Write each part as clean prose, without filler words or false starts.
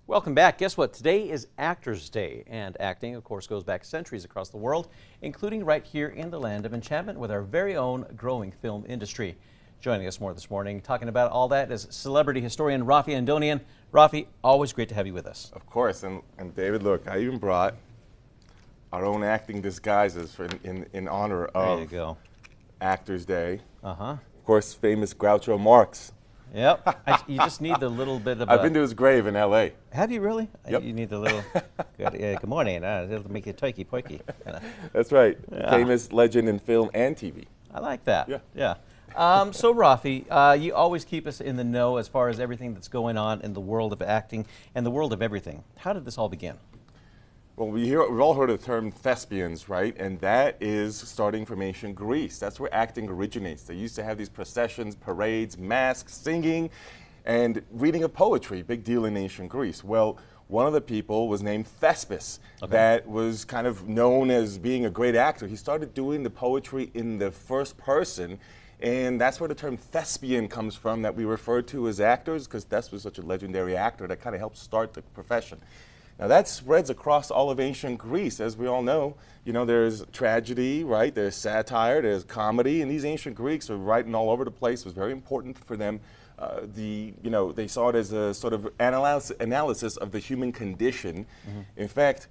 Welcome back. Guess what? Today is Actors Day, and acting, of course, goes back centuries across the world, including right here in the land of enchantment with our very own growing film industry. Joining us more this morning, talking about all that, is celebrity historian Raffi Andonian. Raffi, always great to have you with us. Of course, and David, look, I even brought our own acting disguises in honor of There you go. Actors Day. Uh-huh. Of course, famous Groucho Marx. Yep. You just need the little bit of I've been to his grave in L.A. Have you really? Yep. You need the little, good morning, it'll make you turkey-poiky. That's right. Yeah. Famous legend in film and TV. I like that. Yeah. So Raffi, you always keep us in the know as far as everything that's going on in the world of acting and the world of everything. How did this all begin? Well, we've all heard of the term thespians, right? And that is starting from ancient Greece. That's where acting originates. They used to have these processions, parades, masks, singing, and reading of poetry, big deal in ancient Greece. Well, one of the people was named Thespis, that was kind of known as being a great actor. He started doing the poetry in the first person, and that's where the term thespian comes from, that we refer to as actors, because Thespis was such a legendary actor that kind of helped start the profession. Now that spreads across all of ancient Greece, as we all know. You know, there's tragedy, right? There's satire, there's comedy, and these ancient Greeks are writing all over the place. It was very important for them. They saw it as a sort of analysis of the human condition. In fact,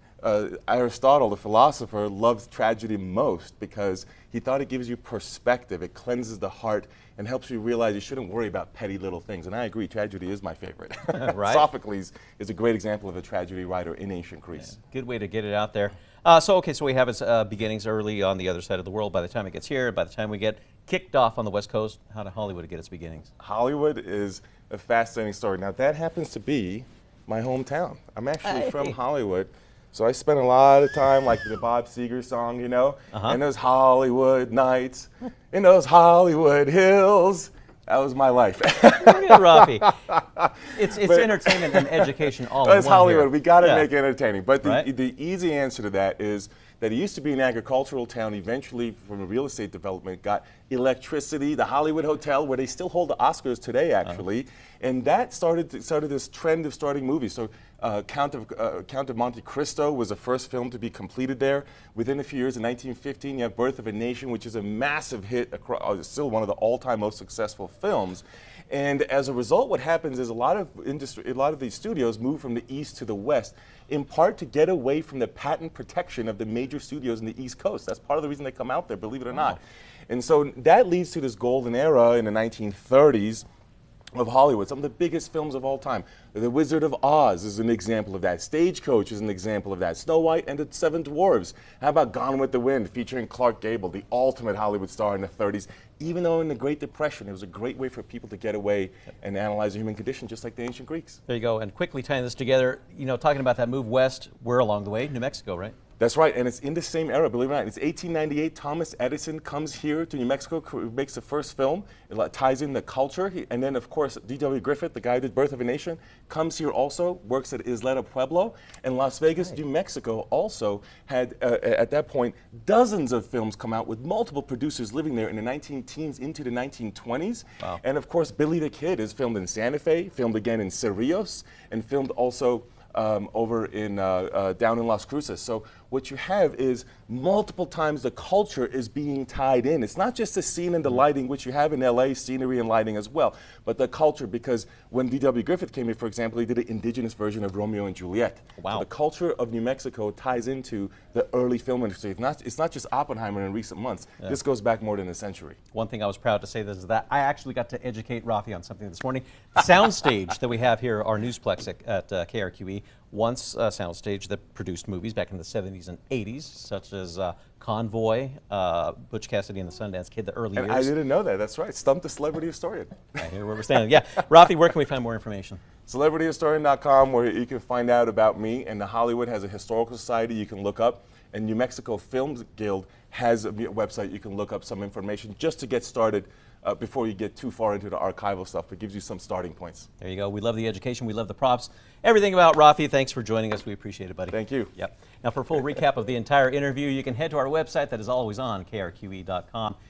Aristotle, the philosopher, loved tragedy most because he thought it gives you perspective, it cleanses the heart, and helps you realize you shouldn't worry about petty little things. And I agree, tragedy is my favorite. Right. Sophocles is a great example of a tragedy writer in ancient Greece. Yeah, good way to get it out there. So we have its beginnings early on the other side of the world. By the time it gets here, by the time we get kicked off on the West Coast, how did Hollywood get its beginnings? Hollywood is a fascinating story. Now that happens to be my hometown. I'm actually from Hollywood. So I spent a lot of time, like the Bob Seger song, you know, and those Hollywood nights, in those Hollywood hills. That was my life. Look at Raffi. It's entertainment and education all in one. It's Hollywood. Here. We got to make it entertaining. But Right. the easy answer to that is that it used to be an agricultural town. Eventually, from a real estate development, got electricity. The Hollywood Hotel, where they still hold the Oscars today, actually, and that started this trend of starting movies. So, Count of Monte Cristo was the first film to be completed there. Within a few years, in 1915, you have Birth of a Nation, which is a massive hit, still one of the all-time most successful films. And as a result, what happens is a lot of these studios move from the east to the west, in part to get away from the patent protection of the major studios in the East Coast. That's part of the reason they come out there, believe it or not. And so that leads to this golden era in the 1930s of Hollywood, some of the biggest films of all time. The Wizard of Oz is an example of that. Stagecoach is an example of that. Snow White and the Seven Dwarfs. How about Gone with the Wind, featuring Clark Gable, the ultimate Hollywood star in the 30s. Even though in the Great Depression, it was a great way for people to get away and analyze the human condition, just like the ancient Greeks. There you go. And quickly tying this together, you know, talking about that move west, we're along the way, New Mexico, right? That's right, and it's in the same era, believe it or not. It's 1898, Thomas Edison comes here to New Mexico, makes the first film. It ties in the culture, and then, of course, D.W. Griffith, the guy who did Birth of a Nation, comes here also, works at Isleta Pueblo, and Las Vegas, New Mexico also had, at that point, dozens of films come out with multiple producers living there in the 19-teens into the 1920s. Wow. And, of course, Billy the Kid is filmed in Santa Fe, filmed again in Cerrillos, and filmed also over in down in Las Cruces. So what you have is multiple times the culture is being tied in. It's not just the scene and the lighting, which you have in LA, scenery and lighting as well, but the culture, because when D.W. Griffith came here, for example, he did an indigenous version of Romeo and Juliet. Wow. So the culture of New Mexico ties into the early film industry. It's not just Oppenheimer in recent months. Yeah. This goes back more than a century. One thing I was proud to say is that I actually got to educate Raffi on something this morning. The soundstage that we have here, our Newsplex at KRQE, once a soundstage that produced movies back in the 70s and 80s, such as Convoy, Butch Cassidy and the Sundance Kid, the early years. I didn't know that. That's right. Stumped the celebrity historian. Right here where we're standing. Yeah. Raffi, where can we find more information? CelebrityHistorian.com, where you can find out about me. And the Hollywood has a historical society you can look up. And New Mexico Film Guild has a website you can look up some information just to get started before you get too far into the archival stuff. It gives you some starting points. There you go. We love the education. We love the props. Everything about Raffi. Thanks for joining us. We appreciate it, buddy. Thank you. Yep. Now, for a full recap of the entire interview, you can head to our website that is always on krqe.com.